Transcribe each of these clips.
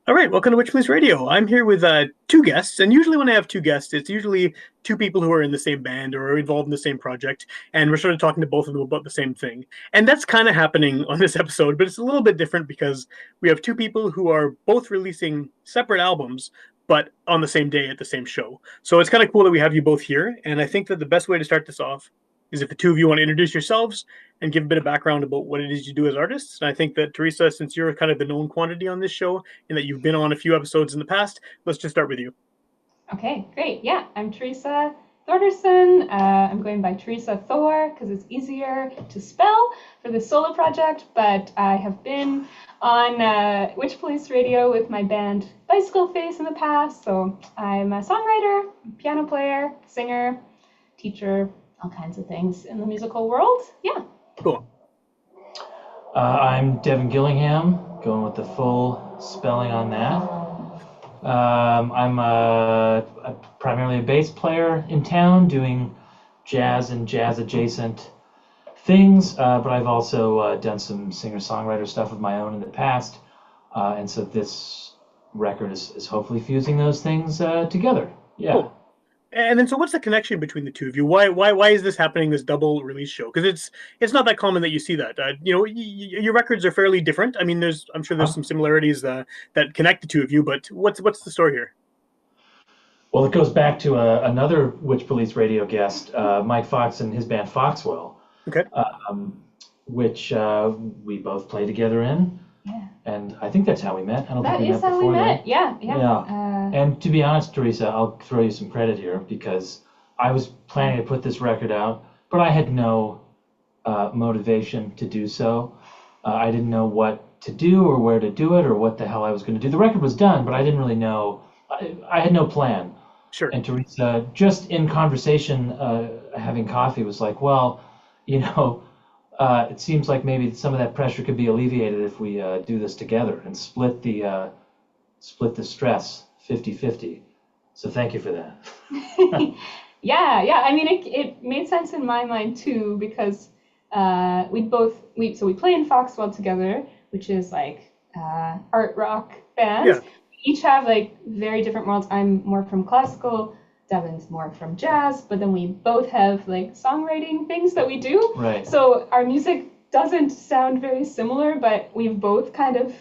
All right, welcome to Witchpolice Radio. I'm here with two guests, and usually when I have two guests, it's usually two people who are in the same band or are involved in the same project, and we're sort of talking to both of them about the same thing. And that's kind of happening on this episode, but it's a little bit different because we have two people who are both releasing separate albums, but on the same day at the same show. So it's kind of cool that we have you both here, and I think that the best way to start this off is if the two of you want to introduce yourselves and give a bit of background about what it is you do as artists. And I think that Theresa, since you're kind of the known quantity on this show, and that you've been on a few episodes in the past. Let's just start with you. Okay, great. Yeah, I'm Theresa Thorderson. I'm going by Theresa Thor because it's easier to spell for this solo project, but I have been on Witchpolice Radio with my band Bicycle Face in the past, so I'm a songwriter, piano player, singer, teacher, all kinds of things in the musical world. Yeah. Cool. I'm Devon Gillingham, going with the full spelling on that. I'm primarily a bass player in town doing jazz and jazz adjacent things, but I've also done some singer-songwriter stuff of my own in the past, and so this record is hopefully fusing those things together. Yeah. Cool. And then, so what's the connection between the two of you? Why is this happening? This double release show? Because it's not that common that you see that. Your records are fairly different. I mean, I'm sure there's some similarities that connect the two of you. But what's the story here? Well, it goes back to another Witchpolice Radio guest, Mike Fox and his band Foxwell, Okay. which we both play together in. Yeah. And I think that's how we met. I don't That think we is met how we before met. then. Yeah. And to be honest, Theresa, I'll throw you some credit here because I was planning to put this record out, but I had no motivation to do so. I didn't know what to do or where to do it or what the hell I was going to do. The record was done, but I didn't really know. I had no plan. Sure. And Theresa, just in conversation, having coffee, was like, well, you know, it seems like maybe some of that pressure could be alleviated if we do this together and split the stress 50-50. So thank you for that. Yeah. I mean, it made sense in my mind too because we play in Foxwell together, which is like art rock band. Yeah. We each have like very different worlds. I'm more from classical. Devon's more from jazz, but then we both have like songwriting things that we do. Right. So our music doesn't sound very similar, but we've both kind of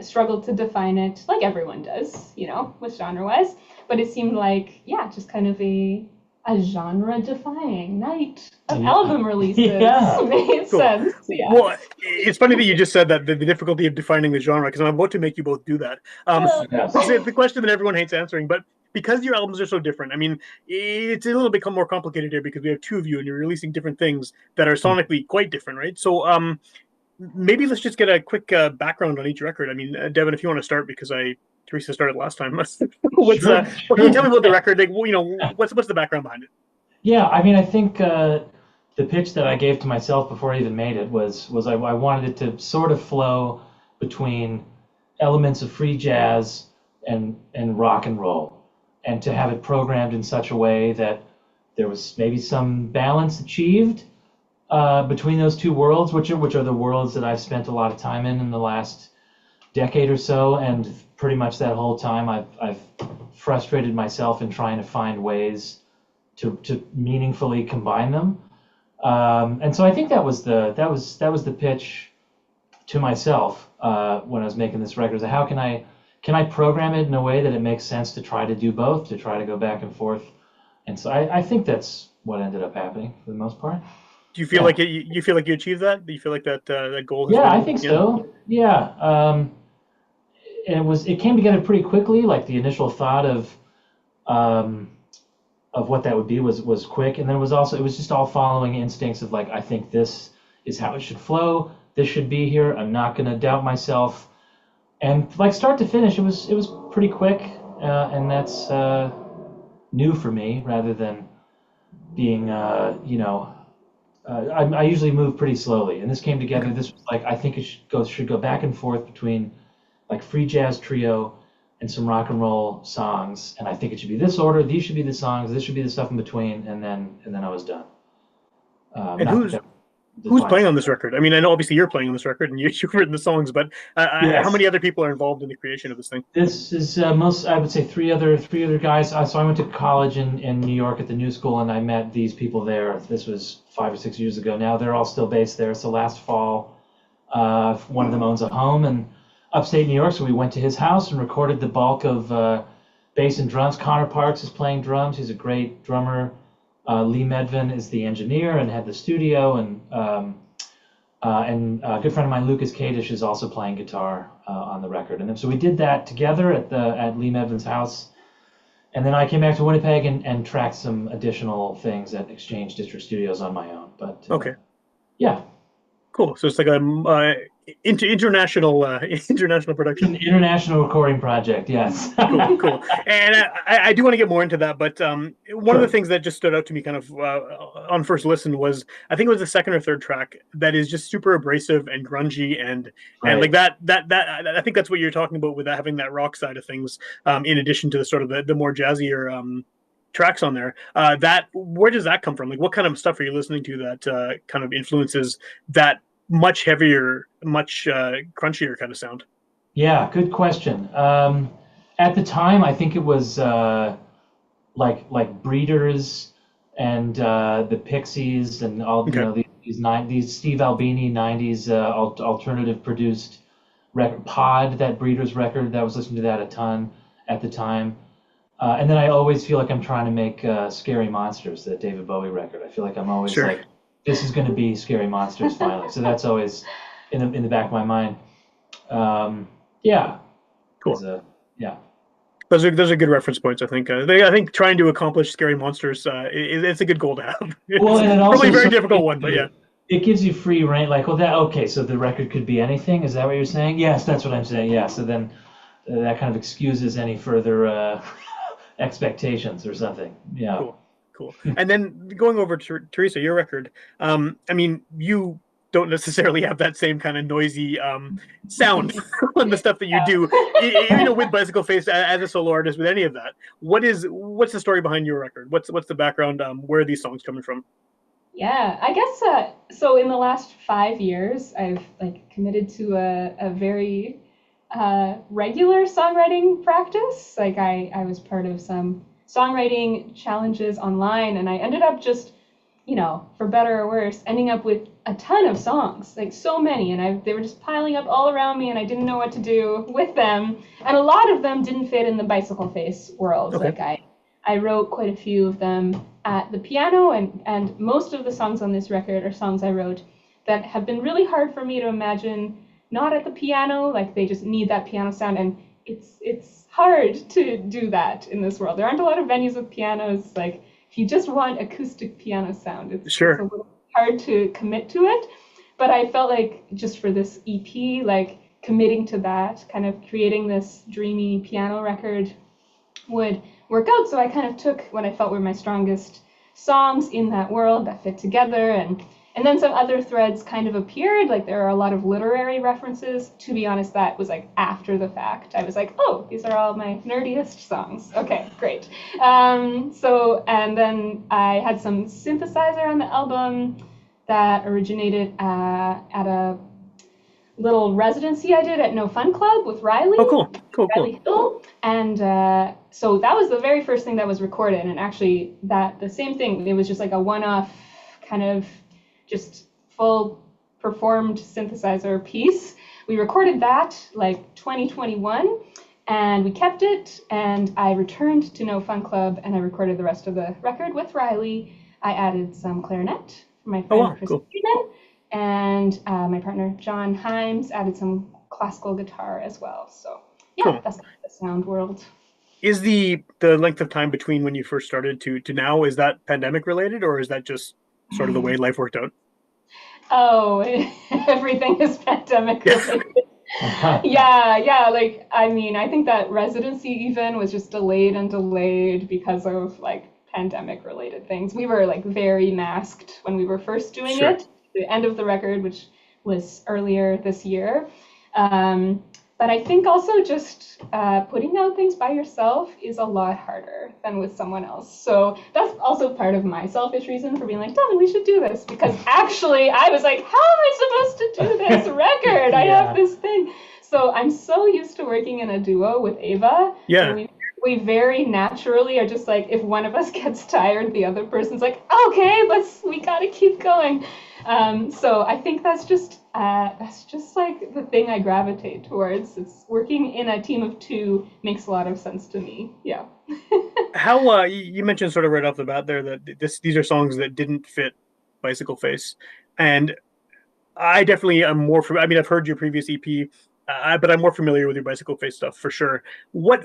struggled to define it like everyone does, with genre-wise. But it seemed like, just kind of a genre-defying night of album releases. Yeah. Made Cool. sense. Yeah. Well, it's funny that you just said that the difficulty of defining the genre, because I'm about to make you both do that. Yes. It's the question that everyone hates answering, but because your albums are so different, I mean, it's a little bit more complicated here because we have two of you and you're releasing different things that are sonically quite different, right? So maybe let's just get a quick background on each record. I mean, Devon, if you want to start, because Theresa started last time. What can you tell me about the record? Like, what's the background behind it? Yeah, I mean, I think the pitch that I gave to myself before I even made it was I wanted it to sort of flow between elements of free jazz and rock and roll, and to have it programmed in such a way that there was maybe some balance achieved between those two worlds, which are the worlds that I've spent a lot of time in the last decade or so, and pretty much that whole time I've frustrated myself in trying to find ways to meaningfully combine them. And so I think that was the pitch to myself when I was making this record. So how can I program it in a way that it makes sense to try to do both, to try to go back and forth? And so I think that's what ended up happening for the most part. Do you feel like you feel like you achieved that? Do you feel like that goal has Yeah, been, I think so. Yeah. And it came together pretty quickly. Like the initial thought of what that would be was quick, and then it was just all following instincts of like, I think this is how it should flow. This should be here. I'm not going to doubt myself. And like start to finish, it was pretty quick, and that's new for me rather than being I usually move pretty slowly, and this came together. This was like, I think it should go back and forth between like free jazz trio and some rock and roll songs, and I think it should be this order. These should be the songs. This should be the stuff in between, and then I was done. And Who's defines playing it. on this record? I mean, I know obviously you're playing on this record and you've written the songs, but how Yes. many other people are involved in the creation of this thing? This is I would say three other guys. So I went to college in New York at the New School, and I met these people there. This was 5 or 6 years ago. Now they're all still based there. So last fall, one of them owns a home in upstate New York, so we went to his house and recorded the bulk of bass and drums. Connor Parks is playing drums. He's a great drummer. Lee Medvin is the engineer and had the studio, and a good friend of mine, Lucas Kadish, is also playing guitar on the record. And then, so we did that together at Lee Medvin's house. And then I came back to Winnipeg and tracked some additional things at Exchange District Studios on my own. But Okay, yeah, cool. So it's like a international international production. an international recording project. Yes. Cool, cool. And I do want to get more into that, but one of the Sure. things that just stood out to me kind of on first listen was I think it was the second or third track that is just super abrasive and grungy and like Right. that I think that's what you're talking about with having that rock side of things, in addition to the sort of the more jazzier tracks on there. That where does that come from? Like, what kind of stuff are you listening to that kind of influences that much heavier, much crunchier kind of sound? Yeah, good question. At the time, I think it was like Breeders and the Pixies and all Okay, these Steve Albini '90s alternative produced record Pod, that Breeders record, that I was listening to that a ton at the time. And then I always feel like I'm trying to make Scary Monsters, that David Bowie record. I feel like I'm always sure. like, this is going to be Scary Monsters finally. So that's always in the back of my mind. Yeah, Cool. is a yeah. Those are good reference points. I think. I think trying to accomplish scary monsters, it's a good goal to have. Well, It's and it probably also a very sort of difficult one, but yeah, it gives you free reign. Like, well, that okay. So the record could be anything. Is that what you're saying? Yes, that's what I'm saying. Yeah. So then that kind of excuses any further expectations or something. Yeah. cool, cool. And then going over to Teresa, your record. I mean, you don't necessarily have that same kind of noisy sound on the stuff that you do, with Bicycle Face as a solo artist, with any of that. What's the story behind your record? What's the background? Where are these songs coming from? Yeah, I guess so in the last 5 years, I've like committed to a very regular songwriting practice. Like I was part of some songwriting challenges online, and I ended up just, for better or worse, ending up with a ton of songs, like so many, and they were just piling up all around me, and I didn't know what to do with them. And a lot of them didn't fit in the Bicycle Face world. Okay, Like I wrote quite a few of them at the piano, and most of the songs on this record are songs I wrote that have been really hard for me to imagine not at the piano. Like they just need that piano sound, and it's hard to do that in this world. There aren't a lot of venues with pianos. Like if you just want acoustic piano sound, it's a sure. little hard to commit to it. But I felt like just for this EP, like committing to that, kind of creating this dreamy piano record would work out. So I kind of took what I felt were my strongest songs in that world that fit together, and then some other threads kind of appeared. Like there are a lot of literary references. To be honest, that was like after the fact. I was like, oh, these are all my nerdiest songs. Okay, great. And then I had some synthesizer on the album that originated at a little residency I did at No Fun Club with Riley. Oh, cool, cool, Riley cool. Hill. And so that was the very first thing that was recorded. And actually, the same thing, it was just like a one-off kind of just full performed synthesizer piece. We recorded that like 2021, and we kept it. And I returned to No Fun Club, and I recorded the rest of the record with Riley. I added some clarinet from my Oh, friend wow, Chris cool. Freeman, and my partner John Himes added some classical guitar as well. So yeah, Cool. that's the sound world. Is the length of time between when you first started to now, is that pandemic related, or is that just sort of the way life worked out? Oh, everything is pandemic Yeah. related. Yeah. Like, I mean, I think that residency even was just delayed and delayed because of like pandemic related things. We were like very masked when we were first doing Sure. it, the end of the record, which was earlier this year. Um, But I think also just putting out things by yourself is a lot harder than with someone else. So that's also part of my selfish reason for being like, Devon, we should do this. Because actually, I was like, how am I supposed to do this record? I have this thing. So I'm so used to working in a duo with Ava. Yeah. And we very naturally are just like, if one of us gets tired, the other person's like, okay, we gotta keep going. So I think that's just like the thing I gravitate towards. It's working in a team of two makes a lot of sense to me. Yeah. How you mentioned sort of right off the bat there that these are songs that didn't fit Bicycle Face, and I definitely am more. I mean, I've heard your previous EP, but I'm more familiar with your Bicycle Face stuff for sure. What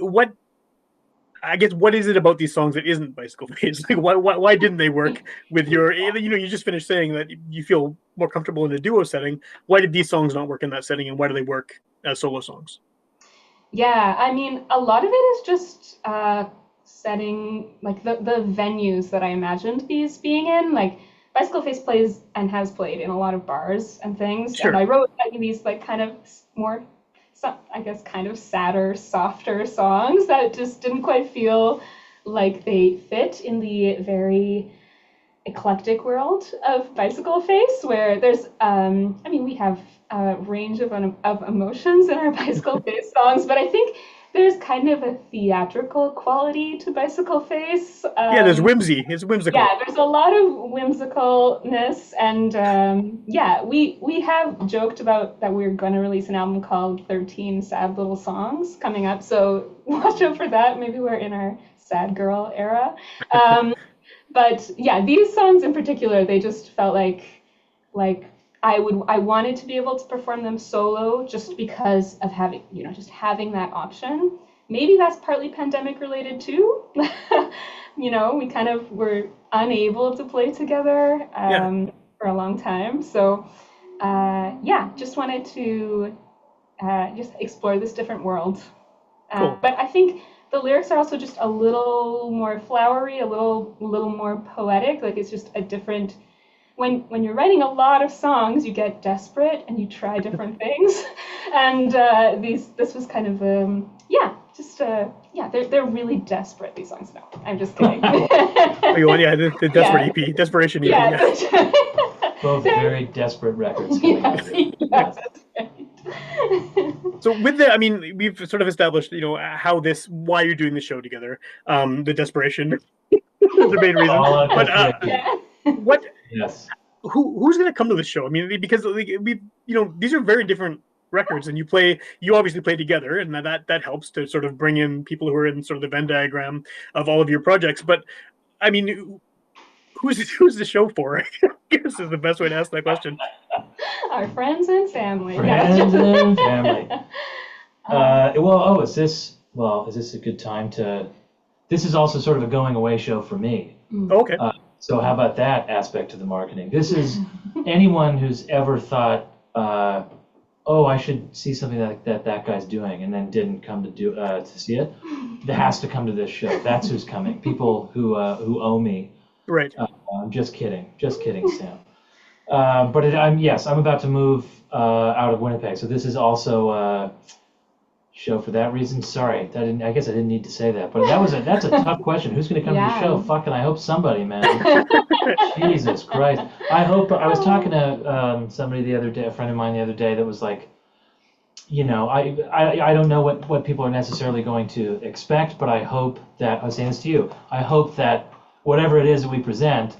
I guess what is it about these songs that isn't Bicycle Face? Like, why didn't they work with your? You just finished saying that you feel more comfortable in a duo setting. Why did these songs not work in that setting, and why do they work as solo songs? Yeah, I mean, a lot of it is just setting, like the venues that I imagined these being in. Like, Bicycle Face plays and has played in a lot of bars and things. Sure. And I wrote these like kind of more, I guess, kind of sadder, softer songs that just didn't quite feel like they fit in the very eclectic world of Bicycle Face, where there's, we have a range of emotions in our Bicycle Face songs, but I think there's kind of a theatrical quality to Bicycle Face. Yeah, there's whimsy. It's whimsical. Yeah, there's a lot of whimsicalness, and we have joked about that we're going to release an album called 13 Sad Little Songs coming up, so watch out for that. Maybe we're in our sad girl era. But yeah, these songs in particular, they just felt like I wanted to be able to perform them solo just because of having that option. Maybe that's partly pandemic related too. We kind of were unable to play together for a long time. So just wanted to just explore this different world. Cool. But I think the lyrics are also just a little more flowery, a little more poetic. Like, it's just a different. When you're writing a lot of songs, you get desperate and you try different things. And this was kind of they're really desperate, these songs. No, I'm just kidding. The desperate EP, desperation EP. Yeah. Both very desperate records coming out. Yes, that's right. So we've sort of established, why you're doing the show together, the desperation, the main reason. But Yes. Who's going to come to the show? I mean, because these are very different records, and you obviously play together, and that helps to sort of bring in people who are in sort of the Venn diagram of all of your projects. But I mean, who's the show for? I guess is the best way to ask that question. Our friends and family. Friends and family. Is this a good time to? This is also sort of a going away show for me. Okay. So how about that aspect of the marketing? This is anyone who's ever thought, I should see something like that guy's doing, and then didn't come to see it. That has to come to this show. That's who's coming. People who owe me. Right. I'm just kidding, Sam. I'm about to move out of Winnipeg, so this is also a show for that reason. Sorry, I guess I didn't need to say that, but that's a tough question. Who's going to come to the show? Fucking, I hope somebody, man. Jesus Christ. I was talking to somebody the other day, a friend of mine the other day, that was like, I don't know what people are necessarily going to expect, but I hope that, I was saying this to you, I hope that whatever it is that we present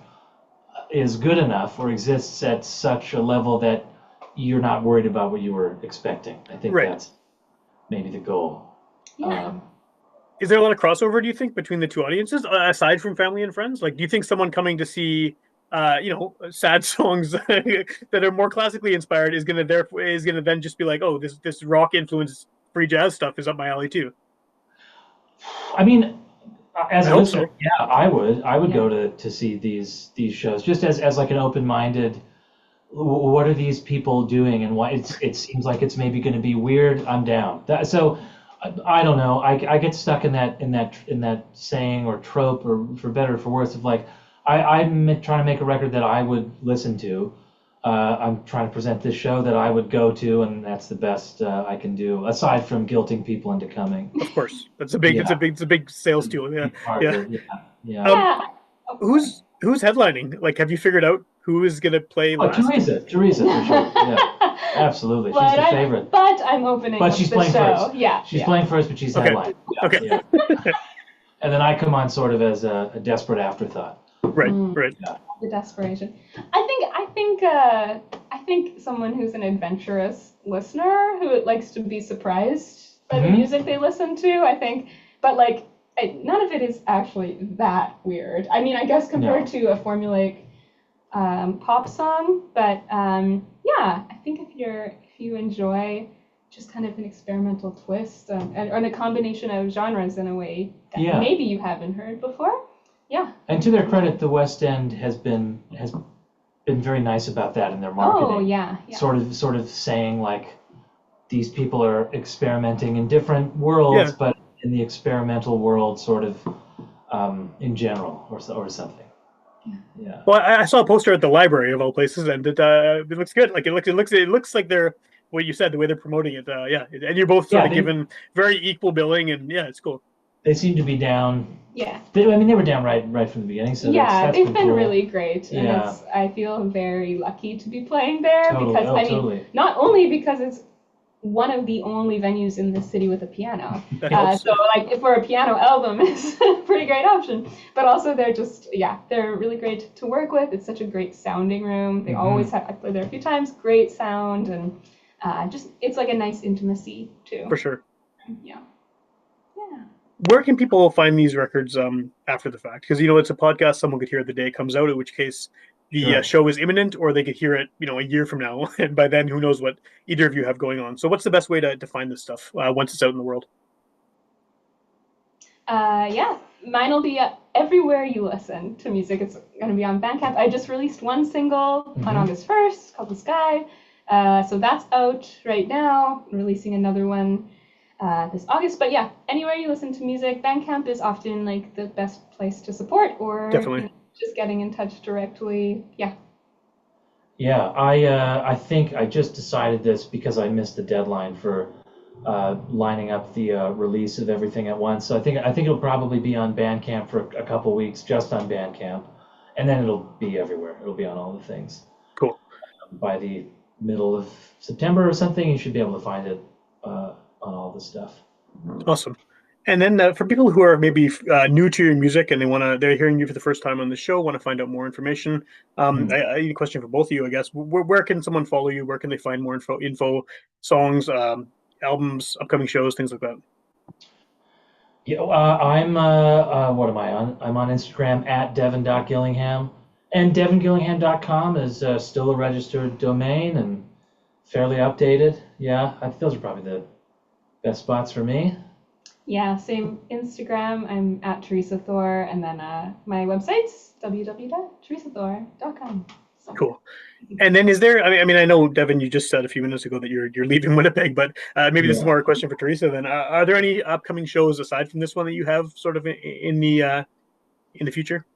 is good enough or exists at such a level that you're not worried about what you were expecting. I think that's maybe the goal. Yeah. Is there a lot of crossover, do you think, between the two audiences, aside from family and friends? Like, do you think someone coming to see, sad songs that are more classically inspired is going to then just be like, oh, this rock influenced free jazz stuff is up my alley too? I mean, as a listener, so. Yeah, I would go to see these shows just as like an open-minded. What are these people doing, and why it seems like it's maybe going to be weird? I'm down. So I don't know. I get stuck in that saying or trope, or for better or for worse, of like I'm trying to make a record that I would listen to. I'm trying to present this show that I would go to, and that's the best I can do, aside from guilting people into coming. Of course, that's a big, Yeah, it's a big sales tool. Yeah, big part of yeah. it. Yeah, yeah. Um, Yeah. Oh, sorry. who's headlining? Like, have you figured out who is gonna play Oh, last? Teresa for sure. Yeah, absolutely. She's the favorite. But I'm opening But up she's the playing show. first. Yeah. She's yeah. playing first, but she's Okay. headlining. Yeah, Okay. yeah. And then I come on sort of as a desperate afterthought. Right, right. Yeah. The desperation. I think someone who's an adventurous listener who likes to be surprised by the music they listen to. I think, but like none of it is actually that weird. I mean, I guess compared to a formulaic pop song, but yeah, I think if you enjoy just kind of an experimental twist and a combination of genres in a way that maybe you haven't heard before. Yeah. And to their credit, the West End has been very nice about that in their marketing. Oh yeah. Sort of saying like these people are experimenting in different worlds, but in the experimental world, sort of in general, or something. Yeah. Well, I saw a poster at the library of all places, and it looks good. Like it looks like they're what you said, the way they're promoting it. Yeah, and you're both sort of given very equal billing, and yeah, it's cool. They seem to be down. Yeah. They were down right from the beginning. So that's they've been cool. really great, and I feel very lucky to be playing there because totally. Not only because it's one of the only venues in the city with a piano. So like for a piano album, it's a pretty great option. But also they're really great to work with. It's such a great sounding room. They always have. I played there a few times. Great sound and it's like a nice intimacy too. For sure. Yeah. Where can people find these records after the fact? Because it's a podcast someone could hear the day it comes out, in which case the show is imminent, or they could hear it a year from now, and by then who knows what either of you have going on. So what's the best way to find this stuff once it's out in the world? Mine will be everywhere you listen to music. It's going to be on Bandcamp. I just released one single on August 1st called The Sky. So that's out right now. I'm releasing another one this August. But yeah, anywhere you listen to music, Bandcamp is often like the best place to support, or Definitely. Just getting in touch directly. Yeah. Yeah, I think I just decided this because I missed the deadline for lining up the release of everything at once. So I think it'll probably be on Bandcamp for a couple weeks, just on Bandcamp, and then it'll be everywhere. It'll be on all the things. Cool. By the middle of September or something, you should be able to find it on all the stuff. Awesome. And then for people who are maybe new to your music and they're hearing you for the first time on the show, want to find out more information. I need a question for both of you, I guess. Where can someone follow you? Where can they find more info, songs, albums, upcoming shows, things like that? Yeah, I'm what am I on? I'm on Instagram at Devon.Gillingham, and DevonGillingham.com is still a registered domain and fairly updated. Yeah, those are probably the best spots for me. Yeah, same Instagram. I'm at Theresa Thor, and then my website's www.theresathor.com. So. Cool. And then is there? I mean, I know Devon, you just said a few minutes ago that you're leaving Winnipeg, but maybe this is more a question for Theresa. Then, are there any upcoming shows aside from this one that you have sort of in the future?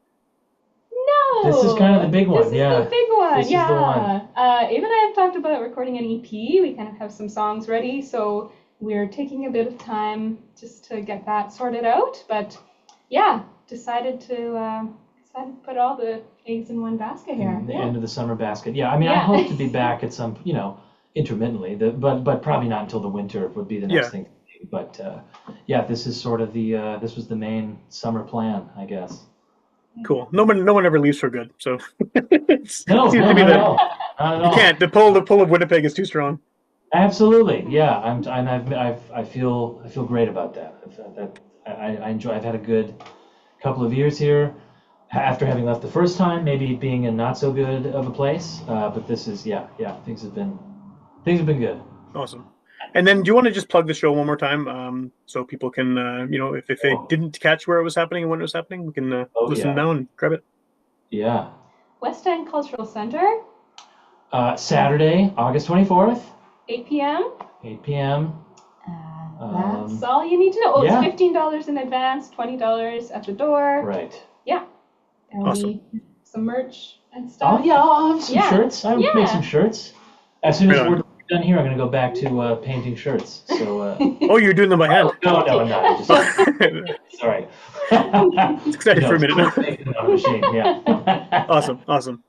No. This is kind of the big one. This is the big one. This is the one. Abe and I have talked about recording an EP. We kind of have some songs ready, so we're taking a bit of time just to get that sorted out. But yeah, decided to put all the eggs in one basket here. The end of the summer basket. Yeah, I mean, I hope to be back at some, intermittently, but probably not until the winter would be the next thing. But yeah, this is sort of this was the main summer plan, I guess. Cool. No one ever leaves for good. So no, not at all. You can't. The pull of Winnipeg is too strong. Absolutely, yeah. I feel great about that. I enjoy. I've had a good couple of years here. After having left the first time, maybe being in not so good of a place, but this is things have been good. Awesome. And then, do you want to just plug the show one more time, so people can, if they didn't catch where it was happening and when it was happening, we can listen now and grab it. Yeah. West End Cultural Center. Saturday, August 24th. 8 p.m. 8 p.m. That's all you need to know. It's $15 in advance, $20 at the door. Right. Yeah. And awesome. we some merch and stuff? Oh yeah, I'll have some Yeah. shirts. I would Yeah. make some shirts. As soon as Right on. we're done here, I'm gonna go back to painting shirts. So. Oh, you're doing them by hand. No, I'm not. Sorry. It's exciting for a minute now. On a machine. Yeah. Awesome, awesome.